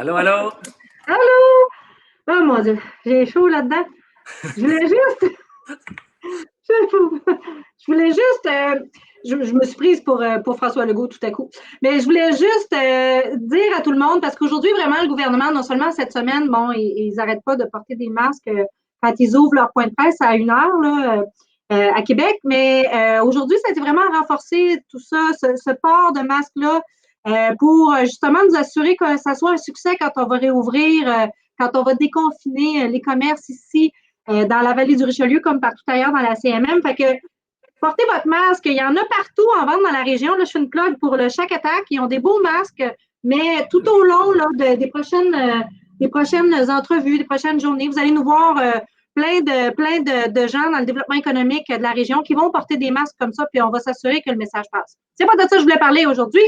Allô, allô? Allô? Oh mon Dieu, j'ai chaud là-dedans. Je voulais juste, je voulais juste, je me suis prise pour François Legault tout à coup, mais je voulais juste dire à tout le monde, parce qu'aujourd'hui, vraiment, le gouvernement, non seulement cette semaine, bon, ils n'arrêtent pas de porter des masques quand ils ouvrent leur point de presse à 1 heure, là, à Québec, mais aujourd'hui, ça a été vraiment renforcé tout ça, ce port de masque-là, pour justement nous assurer que ça soit un succès quand on va réouvrir, quand on va déconfiner les commerces ici dans la vallée du Richelieu comme partout ailleurs dans la CMM. Fait que portez votre masque. Il y en a partout en vente dans la région. Là, je fais une plug pour le Shack Attack. Ils ont des beaux masques, mais tout au long là, des prochaines entrevues, des prochaines journées, vous allez nous voir plein de gens dans le développement économique de la région qui vont porter des masques comme ça, puis on va s'assurer que le message passe. C'est pas de ça que je voulais parler aujourd'hui.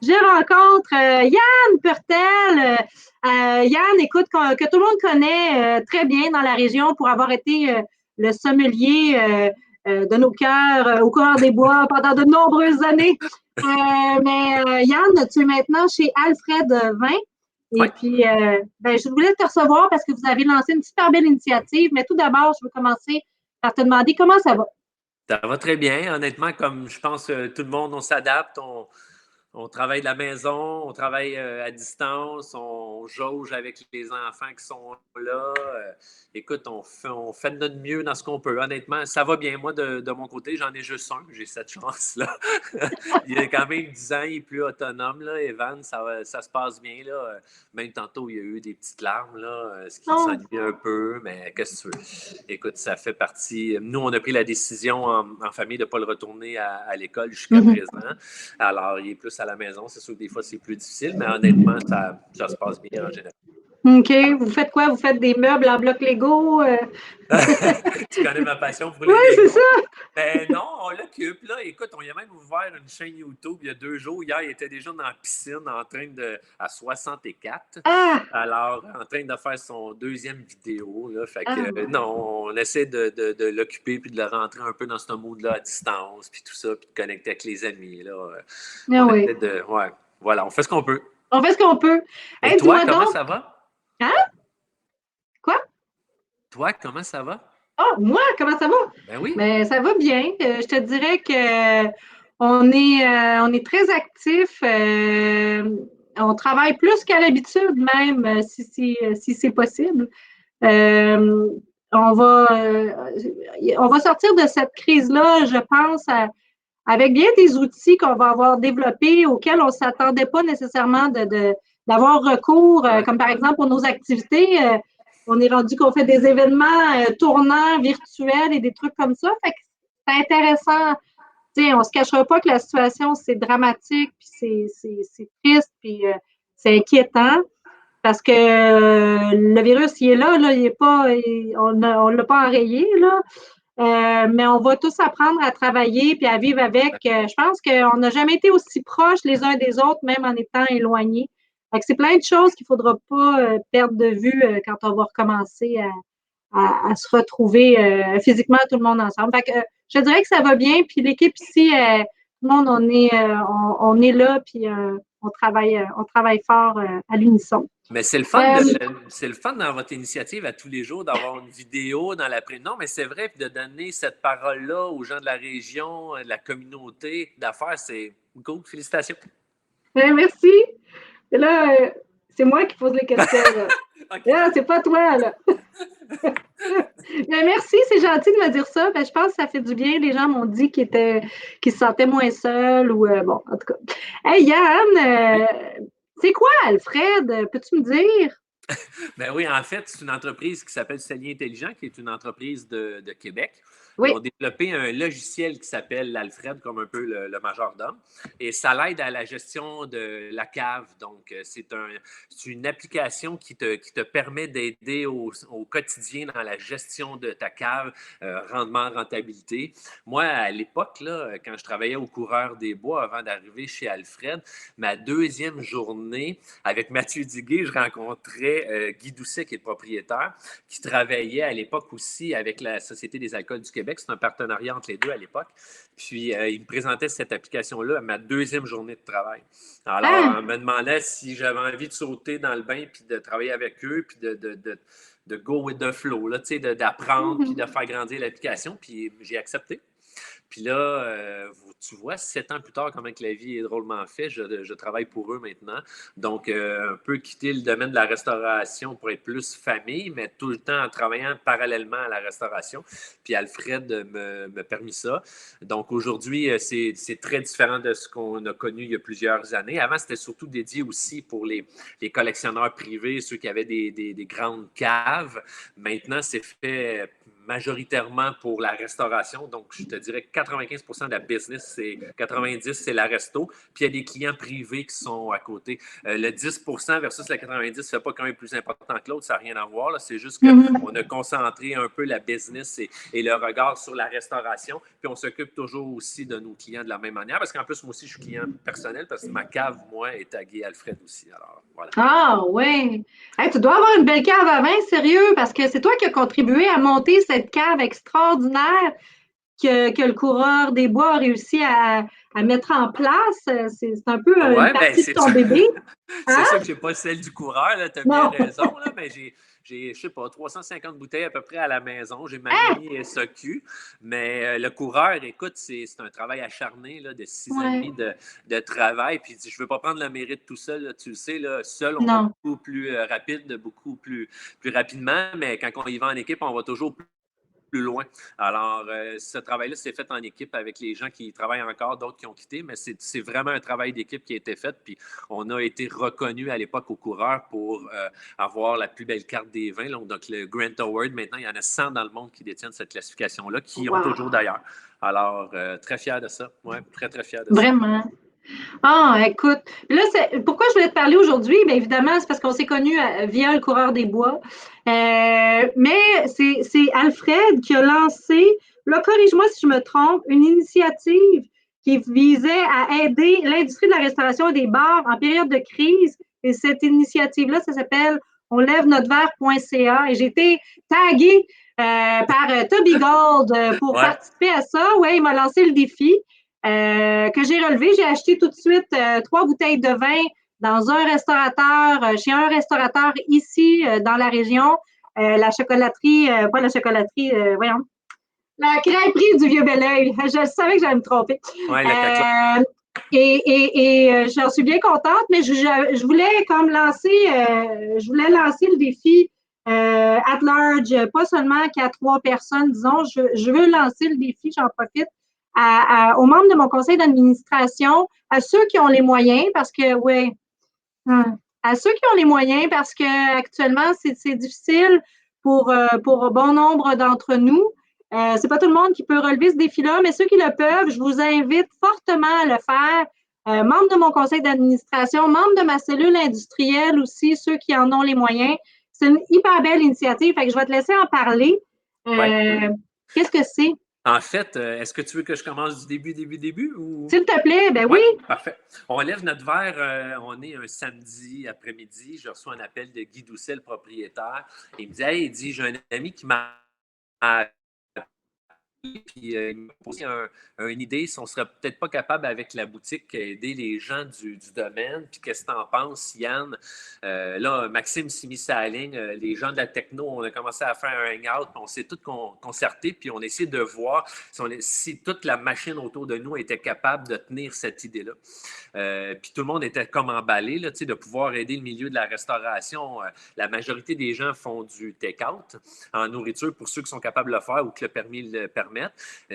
Je rencontre Yann Purtel. Yann, écoute, que tout le monde connaît très bien dans la région pour avoir été le sommelier de nos cœurs au cœur des bois pendant de nombreuses années. Mais Yann, tu es maintenant chez Alfred Vin. Et Oui, puis, je voulais te recevoir parce que vous avez lancé une super belle initiative. Mais tout d'abord, je veux commencer par te demander comment ça va. ça va très bien. Honnêtement, comme je pense tout le monde, on s'adapte, on travaille de la maison, on travaille à distance, on jauge avec les enfants qui sont là. Écoute, on fait de notre mieux dans ce qu'on peut. Honnêtement, ça va bien. Moi, de mon côté, j'en ai juste un. J'ai cette chance-là. Il a quand même 10 ans, il est plus autonome, là. Evan, ça se passe bien, là. Même tantôt, il y a eu des petites larmes, là, ce qui Oh, s'ennuie un peu, mais qu'est-ce que tu veux? Écoute, ça fait partie. Nous, on a pris la décision en famille de ne pas le retourner à l'école jusqu'à mhm. présent. Alors, il est plus à la maison. C'est sûr que des fois, c'est plus difficile, mais honnêtement, ça se passe bien en général. OK. Vous faites quoi? Vous faites des meubles en bloc Lego? Tu connais ma passion pour Oui, les c'est ça. Legos. Ben non, on l'occupe, là. Écoute, on y a même ouvert une chaîne YouTube il y a 2 jours. Hier, il était déjà dans la piscine en train à 64. Ah, Alors, en train de faire son deuxième vidéo, là. Fait que, ah, non, on essaie de l'occuper puis de le rentrer un peu dans ce mood-là à distance, puis tout ça, puis de connecter avec les amis, là. ah On oui. essaie de. Ouais, voilà, on fait ce qu'on peut. On fait ce qu'on peut. Et Hey, toi, dis-moi comment donc. ça va? Hein? Quoi? Toi, comment ça va? Ah, moi, comment ça va? Ben oui. Ben, ça va bien. Je te dirais que on est très actifs. On travaille plus qu'à l'habitude, même, si c'est possible. Euh, on va sortir de cette crise-là, je pense, avec bien des outils qu'on va avoir développés auxquels on ne s'attendait pas nécessairement d'avoir recours, Ouais. comme par exemple pour nos activités. On est rendu qu'on fait des événements tournants virtuels et des trucs comme ça. Fait que c'est intéressant. T'sais, on ne se cachera pas que la situation, c'est dramatique, puis c'est triste, puis c'est inquiétant. Parce que le virus, il est là, il est pas, on ne l'a pas enrayé, là. Mais on va tous apprendre à travailler puis à vivre avec. Je pense qu'on n'a jamais été aussi proches les uns des autres, même en étant éloignés. Fait que c'est plein de choses qu'il ne faudra pas perdre de vue quand on va recommencer à se retrouver physiquement tout le monde ensemble. Fait que, je dirais que ça va bien. Puis l'équipe ici, tout le monde, on est là, puis on travaille fort à l'unisson. Mais Euh, c'est le fun dans votre initiative à tous les jours d'avoir une vidéo dans la. Non, mais c'est vrai, puis de donner cette parole-là aux gens de la région, de la communauté d'affaires, c'est cool. Félicitations. merci. Et là, c'est moi qui pose les questions, là. OK, Là, c'est c'est pas toi, là. Mais merci, c'est gentil de me dire ça. Ben, je pense que ça fait du bien. Les gens m'ont dit qu'ils se sentaient moins seuls ou bon, en tout cas. Hey Yann, oui. c'est quoi Alfred? Peux-tu me dire? Ben oui, en fait, c'est une entreprise qui s'appelle Cellier Intelligent, qui est une entreprise de Québec. Ils Oui. ont développé un logiciel qui s'appelle l'Alfred, comme un peu le majordome, et ça l'aide à la gestion de la cave. Donc, c'est une application qui te permet d'aider au quotidien dans la gestion de ta cave, rendement, rentabilité. Moi, à l'époque, là, quand je travaillais au Coureur des Bois avant d'arriver chez Alfred, ma deuxième journée avec Mathieu Duguay, je rencontrais avait Guy Doucet, qui est le propriétaire, qui travaillait à l'époque aussi avec la Société des alcools du Québec. C'est un partenariat entre les deux à l'époque. Puis, il me présentait cette application-là à ma deuxième journée de travail. Alors, on me demandait si j'avais envie de sauter dans le bain puis de travailler avec eux, puis de go with the flow, là, d'apprendre puis de faire grandir l'application. Puis, j'ai accepté. Puis là, tu vois, 7 ans plus tard, comment que la vie est drôlement faite, je travaille pour eux maintenant. Donc, un peu quitter le domaine de la restauration pour être plus famille, mais tout le temps en travaillant parallèlement à la restauration. Puis Alfred me permis ça. Donc, aujourd'hui, c'est très différent de ce qu'on a connu il y a plusieurs années. Avant, c'était surtout dédié aussi pour les collectionneurs privés, ceux qui avaient des grandes caves. Maintenant, c'est fait majoritairement pour la restauration. Donc, je te dirais que 95% de la business, c'est 90%, c'est la resto. Puis, il y a des clients privés qui sont à côté. Le 10% versus la 90%, ça ne fait pas quand même plus important que l'autre. Ça n'a rien à voir. C'est juste qu'on a concentré un peu la business et le regard sur la restauration. Puis, on s'occupe toujours aussi de nos clients de la même manière. Parce qu'en plus, moi aussi, je suis client personnel parce que ma cave, moi, est taguée Alfred aussi. Alors, voilà. Ah, oui. Hey, tu dois avoir une belle cave à vin, sérieux, parce que c'est toi qui as contribué à monter cette cave extraordinaire que le coureur des bois a réussi à mettre en place. C'est un peu une partie de ton bébé. C'est ça que je n'ai pas celle du coureur, tu as bien raison, là, mais j'ai, je sais pas, 350 bouteilles à peu près à la maison. J'ai ma mini SAQ, mais le coureur, écoute, c'est un travail acharné là, de 6 ans et demi de travail. Puis je ne veux pas prendre le mérite tout seul, là, tu le sais, là, seul, on va beaucoup plus rapide, beaucoup plus rapidement, mais quand on y va en équipe, on va toujours plus loin. Alors, ce travail-là s'est fait en équipe avec les gens qui travaillent encore, d'autres qui ont quitté, mais c'est vraiment un travail d'équipe qui a été fait. Puis, on a été reconnu à l'époque aux coureurs pour avoir la plus belle carte des vins. Donc, le Grant Award, maintenant, il y en a 100 dans le monde qui détiennent cette classification-là, qui ont toujours d'ailleurs. Alors, très fier de ça. Oui, très, très fier de ça. Vraiment. Ah, écoute, là, pourquoi je voulais te parler aujourd'hui? Bien évidemment, c'est parce qu'on s'est connus via le coureur des bois. Mais c'est Alfred qui a lancé, là, corrige-moi si je me trompe, une initiative qui visait à aider l'industrie de la restauration et des bars en période de crise. Et cette initiative-là, ça s'appelle onlèvenotreverre.ca. Et j'ai été taguée par Toby Gold pour participer à ça. Oui, il m'a lancé le défi. Que j'ai relevé. J'ai acheté tout de suite 3 bouteilles de vin dans un restaurateur, chez un restaurateur ici dans la région, la chocolaterie, pas la chocolaterie, voyons, la crêperie du Vieux-Belleuil. Je savais que j'allais me tromper. Ouais, et j'en suis bien contente, mais je voulais comme lancer, je voulais lancer le défi at large, pas seulement qu'à 3 personnes, disons, je veux lancer le défi, j'en profite, aux membres de mon conseil d'administration, à ceux qui ont les moyens, parce que, oui, à ceux qui ont les moyens, parce que actuellement, c'est difficile pour bon nombre d'entre nous. C'est pas tout le monde qui peut relever ce défi-là, mais ceux qui le peuvent, je vous invite fortement à le faire. Membres de mon conseil d'administration, membres de ma cellule industrielle aussi, ceux qui en ont les moyens. C'est une hyper belle initiative, fait que je vais te laisser en parler. Qu'est-ce que c'est? En fait, est-ce que tu veux que je commence du début? Ou... S'il te plaît, ben oui. Parfait. On lève notre verre, on est un samedi après-midi, je reçois un appel de Guy Doucet, le propriétaire. Il me dit, hey, j'ai un ami qui m'a puis il m'a posé une idée, si on ne serait peut-être pas capable avec la boutique aider les gens du domaine. Puis qu'est-ce que tu en penses, Yann? Là, Maxime s'est mis sa ligne. Les gens de la techno, on a commencé à faire un hangout, puis on s'est tous concertés, puis on a essayé de voir si toute la machine autour de nous était capable de tenir cette idée-là. Puis tout le monde était comme emballé là, de pouvoir aider le milieu de la restauration. La majorité des gens font du take-out en nourriture pour ceux qui sont capables de le faire ou que le permis le permet.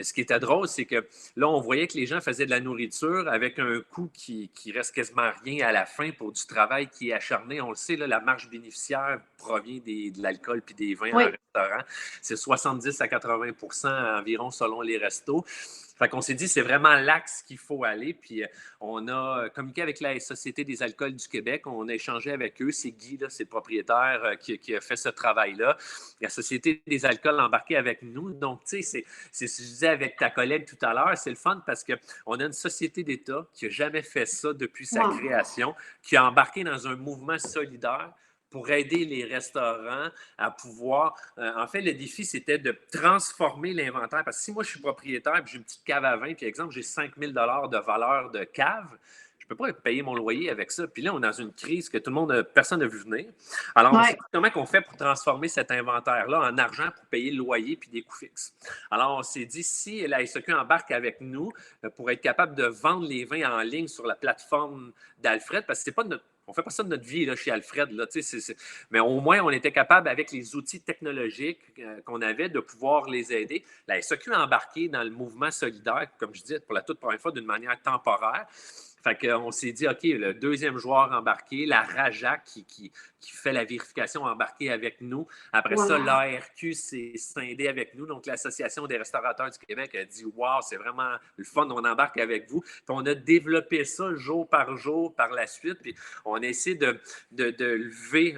Ce qui était drôle, c'est que là, on voyait que les gens faisaient de la nourriture avec un coût qui reste quasiment rien à la fin pour du travail qui est acharné. On le sait, là, la marge bénéficiaire provient de l'alcool puis des vins en restaurant. C'est 70 à 80% environ selon les restos. Fait qu'on s'est dit, c'est vraiment l'axe qu'il faut aller. Puis on a communiqué avec la Société des alcools du Québec. On a échangé avec eux. C'est Guy, là, c'est le propriétaire qui a fait ce travail-là. La Société des alcools a embarqué avec nous. Donc, tu sais, c'est ce que je disais avec ta collègue tout à l'heure. C'est le fun parce qu'on a une société d'État qui n'a jamais fait ça depuis sa création, qui a embarqué dans un mouvement solidaire pour aider les restaurants à pouvoir. En fait, le défi, c'était de transformer l'inventaire. Parce que si moi, je suis propriétaire et j'ai une petite cave à vin, puis exemple, j'ai 5 000 de valeur de cave, je ne peux pas payer mon loyer avec ça. Puis là, on est dans une crise que tout le monde, personne n'a vu venir. Alors, on s'est Ouais. dit comment on fait pour transformer cet inventaire-là en argent pour payer le loyer puis des coûts fixes. Alors, on s'est dit, si la SAQ embarque avec nous pour être capable de vendre les vins en ligne sur la plateforme d'Alfred, parce que c'est pas notre on ne fait pas ça de notre vie là, chez Alfred. Là, mais au moins, on était capable, avec les outils technologiques qu'on avait, de pouvoir les aider. La SAQ a embarqué dans le mouvement solidaire, comme je disais, pour la toute première fois, d'une manière temporaire. Fait qu'on s'est dit, OK, le deuxième joueur embarqué, la Rajac qui fait la vérification embarqué avec nous. Après ça, l'ARQ s'est scindé avec nous. Donc, l'Association des restaurateurs du Québec a dit, wow, c'est vraiment le fun, on embarque avec vous. Puis on a développé ça jour par jour par la suite. Puis on a essayé de lever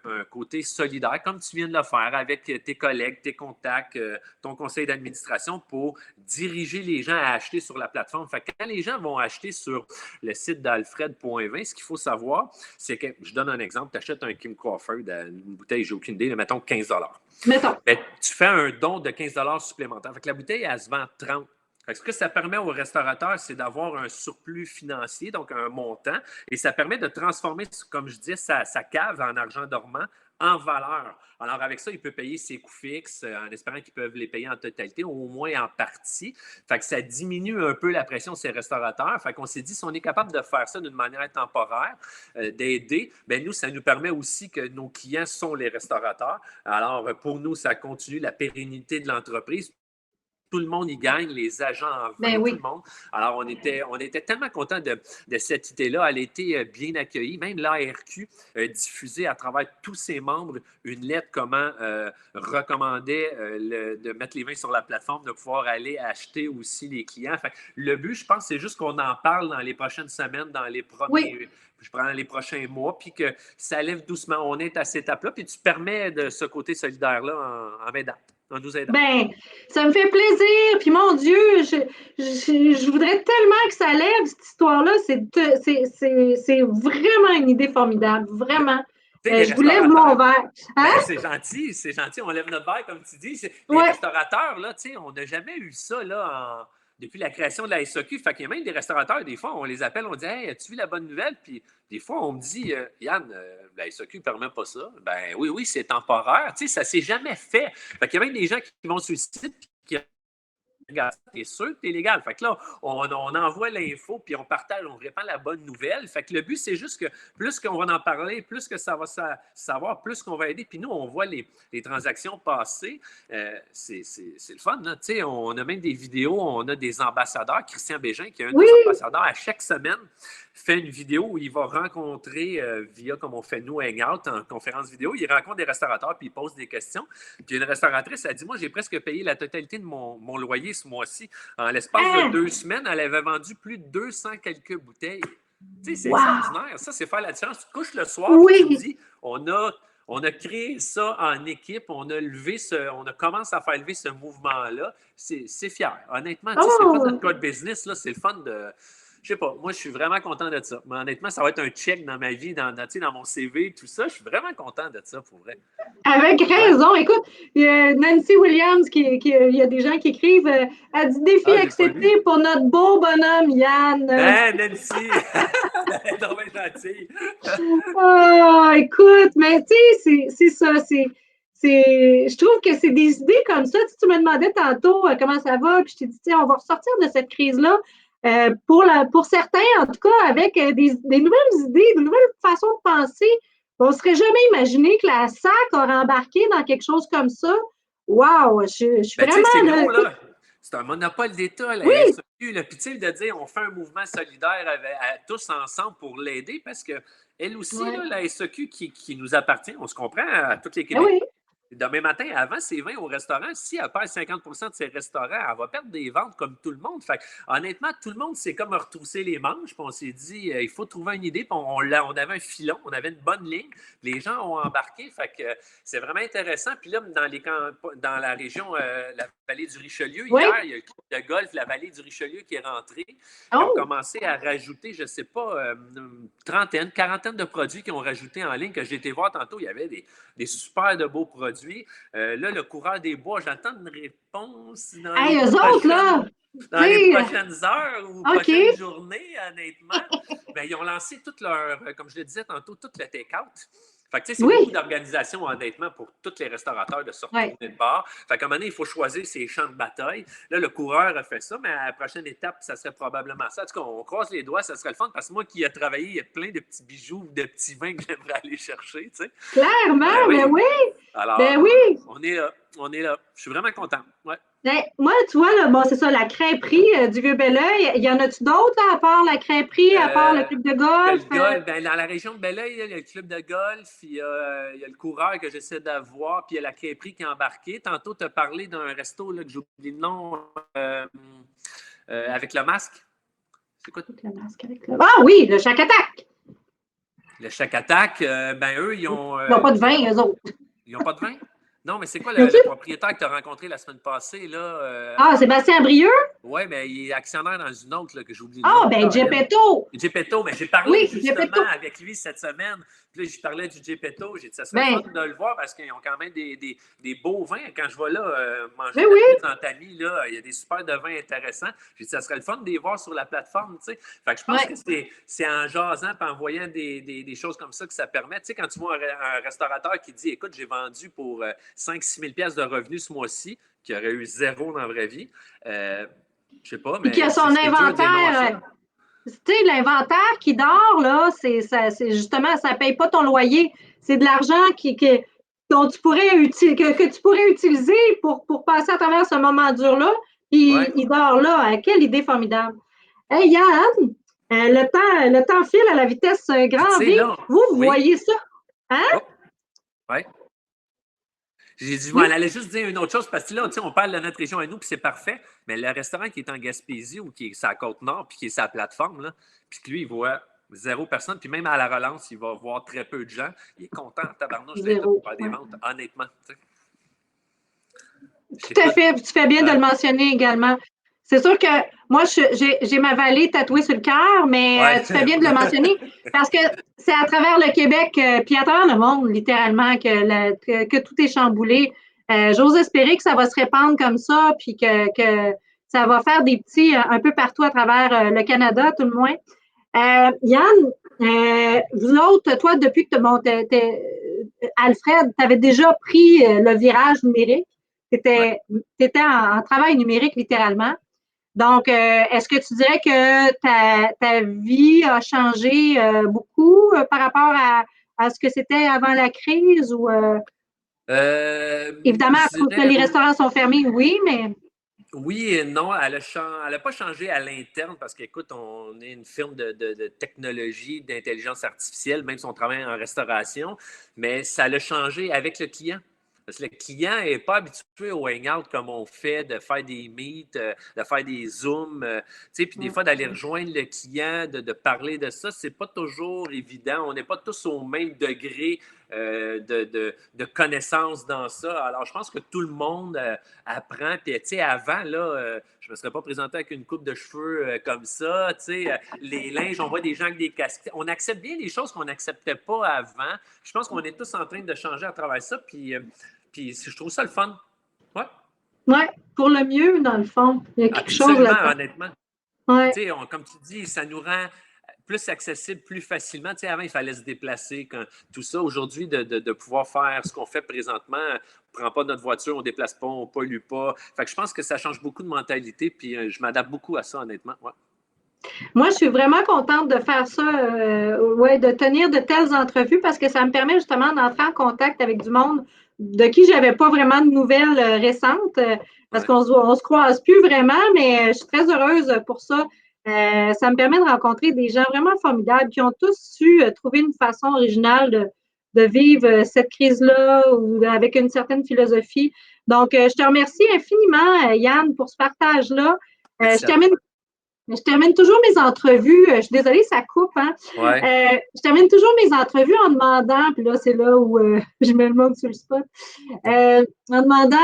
un côté solidaire, comme tu viens de le faire, avec tes collègues, tes contacts, ton conseil d'administration pour diriger les gens à acheter sur la plateforme. Fait que quand les gens vont acheter sur le site d'alfred.20, ce qu'il faut savoir, c'est que, je donne un exemple, tu achètes un Kim Crawford, une bouteille, j'ai aucune idée, mettons 15 Mettons. ben, tu fais un don de 15 supplémentaires. Fait que la bouteille, elle se vend 30. Ce que ça permet aux restaurateurs, c'est d'avoir un surplus financier, donc un montant, et ça permet de transformer, comme je disais, sa cave en argent dormant en valeur. Alors, avec ça, il peut payer ses coûts fixes en espérant qu'ils peuvent les payer en totalité, ou au moins en partie. Fait que ça diminue un peu la pression de ces restaurateurs. Fait qu'on s'est dit, si on est capable de faire ça d'une manière temporaire, d'aider, ben nous, ça nous permet aussi que nos clients sont les restaurateurs. Alors, pour nous, ça continue la pérennité de l'entreprise. Tout le monde y gagne, les agents en vin, tout le monde. Alors, on était tellement contents de cette idée-là. Elle a été bien accueillie. Même l'ARQ a diffusé à travers tous ses membres une lettre comment recommandait de mettre les vins sur la plateforme, de pouvoir aller acheter aussi les clients. Fait, le but, je pense, c'est juste qu'on en parle dans les prochaines semaines, dans les les prochains mois, puis que ça lève doucement. On est à cette étape-là, puis tu permets de ce côté solidaire-là en m'aidant. Ben, ça me fait plaisir. Puis mon Dieu, je voudrais tellement que ça lève cette histoire-là. C'est vraiment une idée formidable. Vraiment. Je vous lève mon verre. Hein? Ben, c'est gentil. On lève notre verre, comme tu dis. Les restaurateurs, là, on n'a jamais eu ça là, depuis la création de la SAQ. Fait qu'il y a même des restaurateurs, des fois, on les appelle, on dit hey, as-tu vu la bonne nouvelle? Puis des fois, on me dit Yann, la SAQ ne permet pas ça. Ben oui, c'est temporaire. Ça ne s'est jamais fait. Fait qu'il y a même des gens qui vont sur le site qui t'es sûr que t'es légal. Fait que là, on envoie l'info, puis on partage, on répand la bonne nouvelle. Fait que le but, c'est juste que plus qu'on va en parler, plus que ça va savoir, plus qu'on va aider. Puis nous, on voit les transactions passer. C'est le fun, là. On a même des vidéos, on a des ambassadeurs. Christian Bégin, qui est un des ambassadeurs, à chaque semaine, fait une vidéo où il va rencontrer, via comme on fait nous, Hangout, en conférence vidéo, il rencontre des restaurateurs puis il pose des questions. Puis une restauratrice a dit, moi, j'ai presque payé la totalité de mon loyer ce mois-ci. En l'espace de 2 semaines, elle avait vendu plus de 200 quelques bouteilles. C'est extraordinaire. Ça, c'est faire la différence. Tu te couches le soir, tu te dis, on a créé ça en équipe, on a commencé à faire lever ce mouvement-là. C'est fier. Honnêtement, c'est pas notre code business, là, c'est le fun de... Je sais pas, moi, je suis vraiment content de ça. Mais honnêtement, ça va être un check dans ma vie, dans mon CV, tout ça. Je suis vraiment content de ça, pour vrai. Avec raison. Écoute, il y a Nancy Williams, il y a des gens qui écrivent, elle dit défi accepté pour notre beau bonhomme, Yann. Nancy! Elle est trop bien gentille. Écoute, mais tu sais, c'est ça. Je trouve que c'est des idées comme ça. Tu me demandais tantôt comment ça va, puis je t'ai dit, on va ressortir de cette crise-là. Pour certains, en tout cas, avec des nouvelles idées, de nouvelles façons de penser. On ne serait jamais imaginé que la SAC aurait embarqué dans quelque chose comme ça. Wow! Je suis vraiment... C'est gros, là. C'est un monopole d'État, la SAQ. Puis de dire, on fait un mouvement solidaire tous ensemble pour l'aider, parce qu'elle aussi, là, la SAQ qui nous appartient, on se comprend à toutes les Québécois. demain matin, avant ses 20 au restaurant, si elle perd 50 de ses restaurants, elle va perdre des ventes comme tout le monde. Fait honnêtement, tout le monde s'est comme retroussé les manches, puis on s'est dit, il faut trouver une idée, puis on avait un filon, on avait une bonne ligne, les gens ont embarqué, fait que c'est vraiment intéressant. Puis là, dans la région, la vallée du Richelieu, Oui. hier, il y a le club de golf, la vallée du Richelieu qui est rentré. Ils ont commencé à rajouter, je ne sais pas, une trentaine, quarantaine de produits qu'ils ont rajoutés en ligne, que j'ai été voir tantôt, il y avait des super de beaux produits. Là, le coureur des bois, j'attends une réponse dans les prochaines heures ou prochaines journées, honnêtement. Ben, ils ont lancé tout comme je le disais tantôt, tout le take-out. Fait que, tu sais, c'est beaucoup d'organisation, honnêtement, pour tous les restaurateurs de se retourner de bord. Fait qu'à un moment donné, il faut choisir ses champs de bataille. Là, le coureur a fait ça, mais à la prochaine étape, ça serait probablement ça. En tout cas, on croise les doigts, ça serait le fun, parce que moi qui ai travaillé, il y a plein de petits bijoux, de petits vins que j'aimerais aller chercher, tu sais. Clairement, mais oui! Alors, on est là. Je suis vraiment content. Ouais. Ben, moi, tu vois, là, bon, c'est ça, la crêperie du Vieux-Belleuil. Il y en a-tu d'autres, à part la crêperie, à part le club de golf? Ben, dans la région de Belleuil, il y a le club de golf, il y a le coureur que j'essaie d'avoir, puis il y a la crêperie qui est embarquée. Tantôt, tu as parlé d'un resto là, que j'ai oublié le nom, avec le masque. C'est quoi? Le masque avec le... Ah oui, le Shack Attack! Le Shack Attack, ben eux, ils ont... ils n'ont pas de vin, eux autres. Ils n'ont pas de vin? Non, mais c'est quoi le propriétaire que tu as rencontré la semaine passée? Là, Sébastien Brieux? Oui, mais il est actionnaire dans une autre là, que j'oublie. Ben Geppetto! Geppetto, mais j'ai parlé justement avec lui cette semaine. Puis là, je parlais du Geppetto. J'ai dit, ça serait fun de le voir parce qu'ils ont quand même des beaux vins. Quand je vais là manger des Antami, là, il y a des super de vins intéressants. J'ai dit, ça serait le fun de les voir sur la plateforme. Tu sais. Fait que je pense que c'est en jasant et en voyant des choses comme ça que ça permet. Tu sais, quand tu vois un restaurateur qui dit, écoute, j'ai vendu pour 5-6 000 de revenus ce mois-ci, qui aurait eu zéro dans la vraie vie. Je sais pas, mais. Puis qu'il a son inventaire. Tu sais, l'inventaire qui dort, là, c'est justement, ça ne paye pas ton loyer. C'est de l'argent dont tu pourrais que tu pourrais utiliser pour passer à travers ce moment dur-là. Puis il dort là. Quelle idée formidable. Hey, Yann, le temps file à la vitesse grand V. Vous voyez ça? Hein? Oh. Oui. J'ai dit, elle allait juste dire une autre chose, parce que là, on parle de notre région à nous, puis c'est parfait, mais le restaurant qui est en Gaspésie ou qui est sur la Côte-Nord, puis qui est sur la plateforme, là, puis que lui, il voit zéro personne, puis même à la relance, il va voir très peu de gens. Il est content, tabarnouche, de faire des ventes, honnêtement. Tout à fait, tu fais bien de le mentionner également. C'est sûr que moi, j'ai ma vallée tatouée sur le cœur, mais tu fais bien de le mentionner parce que c'est à travers le Québec, puis à travers le monde, littéralement, que tout est chamboulé. J'ose espérer que ça va se répandre comme ça, puis que ça va faire des petits un peu partout à travers le Canada, tout le moins. Yann, vous autres, toi, depuis que Alfred, tu avais déjà pris le virage numérique. Tu étais en travail numérique, littéralement. Donc, est-ce que tu dirais que ta vie a changé beaucoup par rapport à ce que c'était avant la crise? Ou évidemment, à cause que les restaurants sont fermés, oui, mais... Oui et non, elle n'a pas changé à l'interne parce qu'écoute, on est une firme de technologie, d'intelligence artificielle, même si on travaille en restauration, mais ça l'a changé avec le client. Parce que le client n'est pas habitué au hangout comme on fait, de faire des meets, de faire des zooms, puis des fois d'aller rejoindre le client, de parler de ça, c'est pas toujours évident. On n'est pas tous au même degré de connaissances dans ça. Alors, je pense que tout le monde apprend. Puis, tu sais, avant, là, je ne me serais pas présenté avec une coupe de cheveux comme ça. Tu sais, les linges, on voit des gens avec des casques. On accepte bien les choses qu'on n'acceptait pas avant. Je pense qu'on est tous en train de changer à travers ça. Puis je trouve ça le fun. Ouais. Oui, pour le mieux, dans le fond. Il y a quelque chose là-dedans. Honnêtement. Ouais. Tu sais, comme tu dis, ça nous rend plus accessible plus facilement. Tu sais, avant, il fallait se déplacer. Tout ça, aujourd'hui, de pouvoir faire ce qu'on fait présentement, on ne prend pas notre voiture, on ne déplace pas, on ne pollue pas. Fait que je pense que ça change beaucoup de mentalité, puis je m'adapte beaucoup à ça, honnêtement. Ouais. Moi, je suis vraiment contente de faire ça, de tenir de telles entrevues parce que ça me permet justement d'entrer en contact avec du monde de qui je n'avais pas vraiment de nouvelles récentes parce qu'on se croise plus vraiment, mais je suis très heureuse pour ça. Ça me permet de rencontrer des gens vraiment formidables qui ont tous su trouver une façon originale de vivre cette crise-là ou avec une certaine philosophie. Donc, je te remercie infiniment, Yann, pour ce partage-là. Merci à toi. Je termine toujours mes entrevues. Je suis désolée, ça coupe, hein? Ouais. Je termine toujours mes entrevues en demandant, puis là, c'est là où je mets le mot sur le spot, en demandant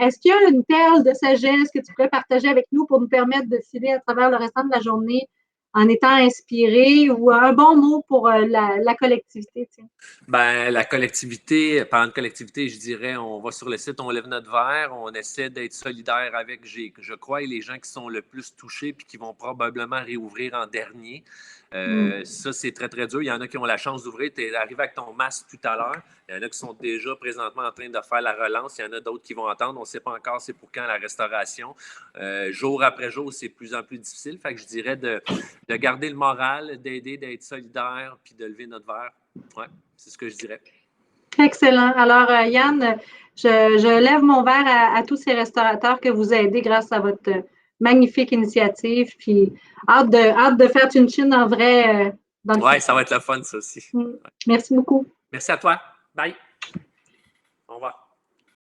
est-ce qu'il y a une perle de sagesse que tu pourrais partager avec nous pour nous permettre de filer à travers le restant de la journée en étant inspiré ou un bon mot pour la collectivité? Tiens. Ben, la collectivité, parlant de collectivité, je dirais, on va sur le site, on lève notre verre, on essaie d'être solidaire avec, je crois, les gens qui sont le plus touchés puis qui vont probablement réouvrir en dernier. Ça, c'est très, très dur. Il y en a qui ont la chance d'ouvrir. Tu es arrivé avec ton masque tout à l'heure. Il y en a qui sont déjà présentement en train de faire la relance. Il y en a d'autres qui vont attendre. On ne sait pas encore c'est pour quand la restauration. Jour après jour, c'est de plus en plus difficile. Fait que je dirais de garder le moral, d'aider, d'être solidaire puis de lever notre verre. Ouais, c'est ce que je dirais. Excellent. Alors, Yann, je lève mon verre à tous ces restaurateurs que vous aidez grâce à votre magnifique initiative. Puis, hâte de faire une chine en vrai dans le Ouais, futur. ça va être le fun, ça aussi. Merci beaucoup. Merci à toi. Bye. Au revoir.